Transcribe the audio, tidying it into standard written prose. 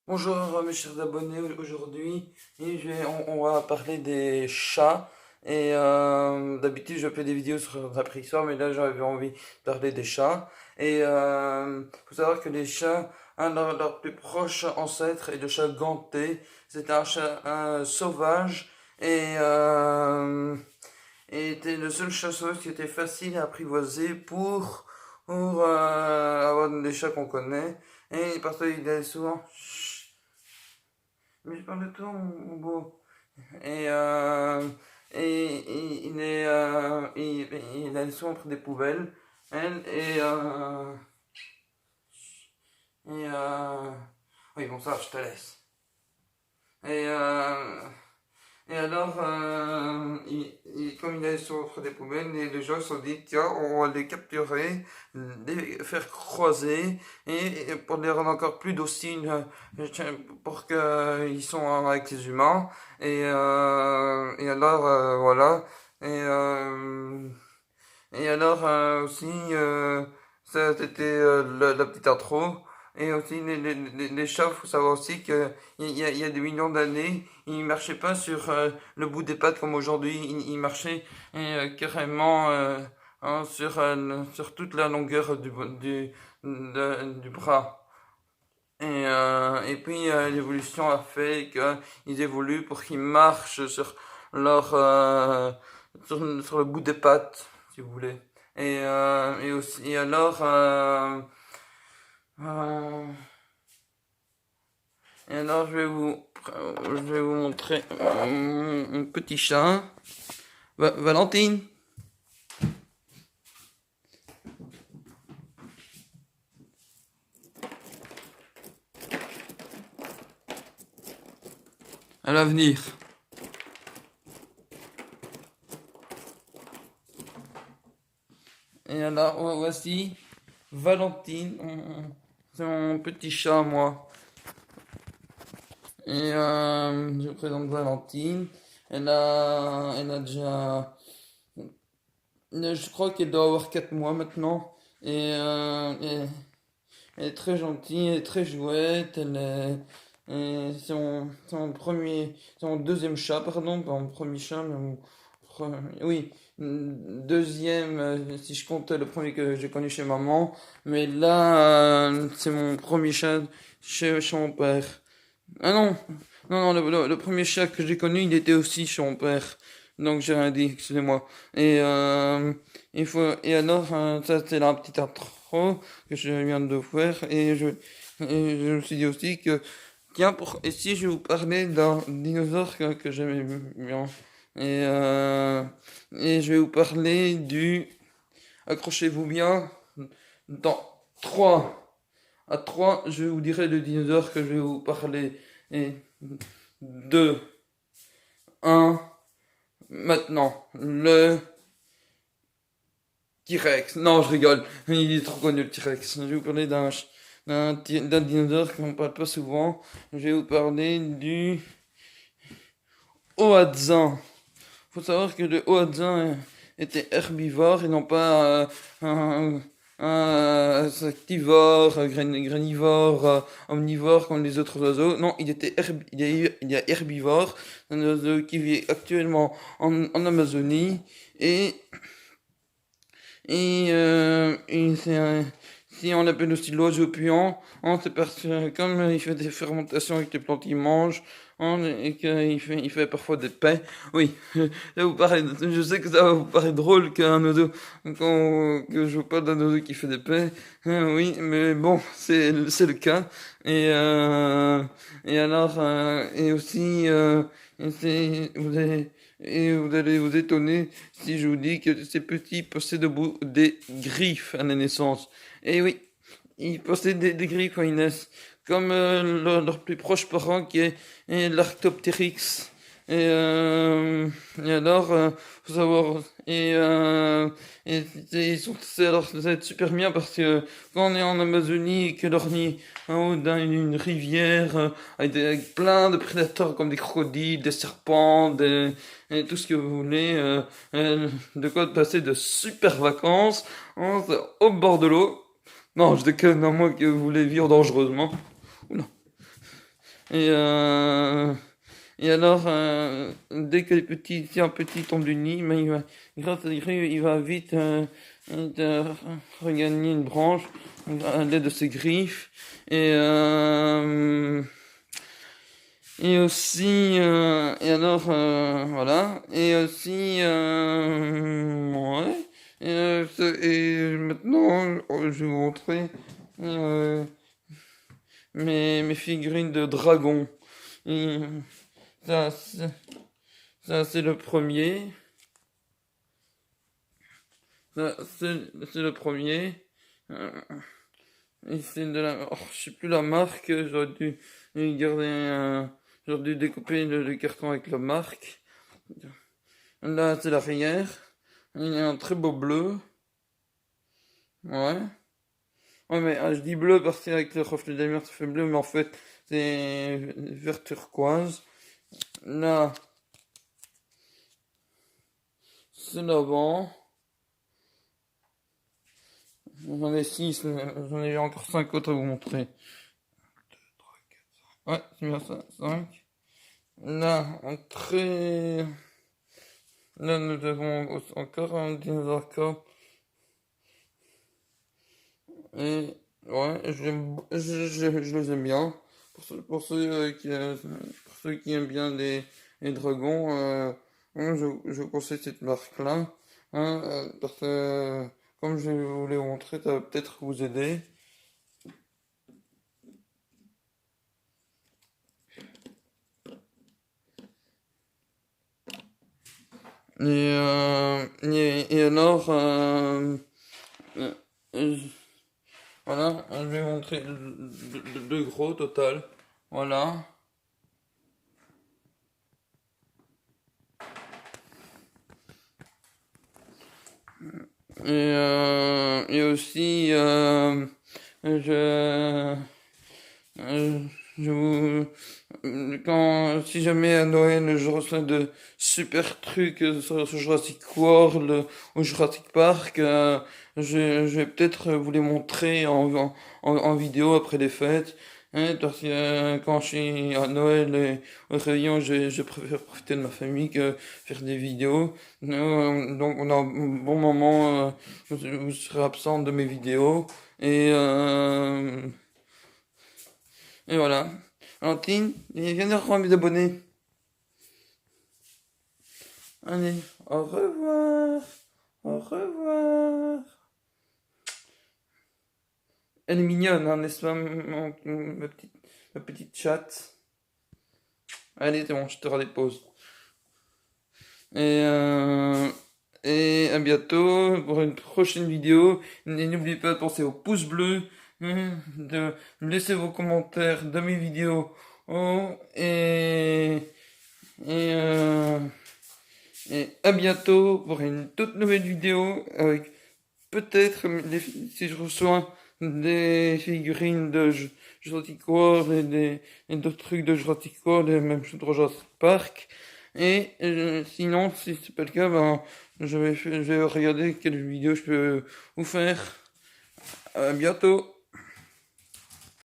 Bonjour mes chers abonnés, aujourd'hui on va parler des chats et d'habitude je fais des vidéos sur la préhistoire mais là j'avais envie de parler des chats et faut savoir que les chats, un de leurs plus proches ancêtres est le chat ganté. C'était un chat sauvage et était le seul chat sauvage qui était facile à apprivoiser pour avoir des chats qu'on connaît et parce qu'il est souvent... Mais je parle de toi, mon beau. Et, euh, il allait souvent près des poubelles. Elle, et oui, bon, ça, je te laisse. Et, euh, et alors, comme il allait souvent près des poubelles, les gens se sont dit, tiens, on va les capturer, les faire croiser, et pour les rendre encore plus dociles, pour qu'ils sont avec les humains. Et alors, voilà. Et, euh, et alors aussi, ça c'était la petite intro. Et aussi les chats, faut savoir aussi que il y a des millions d'années, ils marchaient pas sur le bout des pattes comme aujourd'hui, ils marchaient carrément sur toute la longueur du bras. Et puis l'évolution a fait qu'ils évoluent pour qu'ils marchent leur, euh, sur le bout des pattes, si vous voulez. Et alors, euh, et alors je vais vous montrer mon petit chat. Valentine, à l'avenir. Et alors, voici Valentine, c'est mon petit chat, moi. Et je vous présente Valentine. Elle a déjà, je crois qu'elle doit avoir 4 mois maintenant. Elle est très gentille, elle est très jouette. C'est mon deuxième chat, pardon, pas mon premier chat, mais oui, deuxième, si je compte le premier que j'ai connu chez maman. Mais là, c'est mon premier chat chez mon père. Ah non, non, le premier chat que j'ai connu, il était aussi chez mon père. Donc j'ai rien dit, excusez-moi. Et alors, ça c'est la petite intro que je viens de faire. Et je me suis dit aussi que, tiens, et si je vous parlais d'un dinosaure que j'aimais bien. Et, euh, et je vais vous parler accrochez-vous bien, dans 3 à 3 je vous dirai le dinosaure que je vais vous parler. Et 2, 1, maintenant, le T-Rex. Non, je rigole, il est trop connu le T-Rex. Je vais vous parler d'un dinosaure qu'on parle pas souvent. Je vais vous parler du Hoatzin. Faut savoir que le Hoatzin était herbivore et non pas un insectivore, granivore, omnivore comme les autres oiseaux. Non, il est herbivore. C'est un oiseau qui vit actuellement en Amazonie et si on l'appelle aussi l'oiseau puant, hein, c'est parce que comme il fait des fermentations avec les plantes qu'il mange, hein, et il fait parfois des paix. Oui, je sais que ça va vous paraître drôle que je vous parle d'un oiseau qui fait des paix. Hein, oui, mais bon, c'est le cas. Et, euh, et alors, et aussi, vous allez vous étonner si je vous dis que ces petits possèdent des griffes à la naissance. Et oui, ils possèdent des griffes quand ils naissent, comme leur plus proche parent qui est l'Arctoptérix. Et, euh, et alors, faut savoir, alors ça va être super bien parce que quand on est en Amazonie et que l'on est en haut d'une rivière avec plein de prédateurs comme des crocodiles, des serpents, et tout ce que vous voulez, de quoi passer de super vacances hein, au bord de l'eau. Non, je déconne, à moins que vous voulez vivre dangereusement. Oula. Et, euh, et alors, dès que si un petit tombe du nid, mais il va vite regagner une branche à l'aide de ses griffes. Et, et aussi, et alors, voilà. Et aussi, ouais. Et maintenant, je vais vous montrer euh, mes figurines de dragon. Et ça, c'est ça, c'est le premier. Ça, c'est le premier. Euh, Et c'est de la... Oh, je sais plus la marque. Garder j'aurais dû découper le carton avec la marque. Là, c'est l'arrière. Il y a un très beau bleu. Ouais. Ouais, mais je dis bleu parce qu'avec le reflet de la lumière, ça fait bleu, mais en fait, c'est vert turquoise. Là, c'est l'avant. J'en ai 6, j'en ai encore 5 autres à vous montrer. Ouais, c'est bien ça, 5. Là, là, nous avons encore un dinosaure corps. Et, ouais, je les aime bien. Pour ceux qui aiment bien les dragons, je vous conseille cette marque-là. Hein, parce que, comme je vous l'ai montré, ça va peut-être vous aider. Et alors, euh, voilà, je vais montrer le gros total. Voilà. Et aussi, je, euh, je vous, si jamais à Noël je reçois de super trucs sur Jurassic World ou Jurassic Park, je vais peut-être vous les montrer en vidéo après les fêtes. Hein, parce que quand je suis à Noël et au réveillon, je préfère profiter de ma famille que faire des vidéos. Donc on a un bon moment, vous serez absent de mes vidéos. Et, euh, et voilà. Valentine, viens de rejoindre mes abonnés. Allez, au revoir. Au revoir. Elle est mignonne, hein, n'est-ce pas, ma petite chatte. Allez, c'est bon, je te redépose. Et, euh, et à bientôt pour une prochaine vidéo. Et n'oubliez pas de penser au pouce bleu, de laisser vos commentaires de mes vidéos. Oh, et, euh, et à bientôt pour une toute nouvelle vidéo avec peut-être, si je reçois des figurines de Jurassic World et d'autres trucs de Jurassic World et même de Jurassic Park. Et sinon, si c'est pas le cas, ben, je vais regarder quelle vidéo je peux vous faire. À bientôt.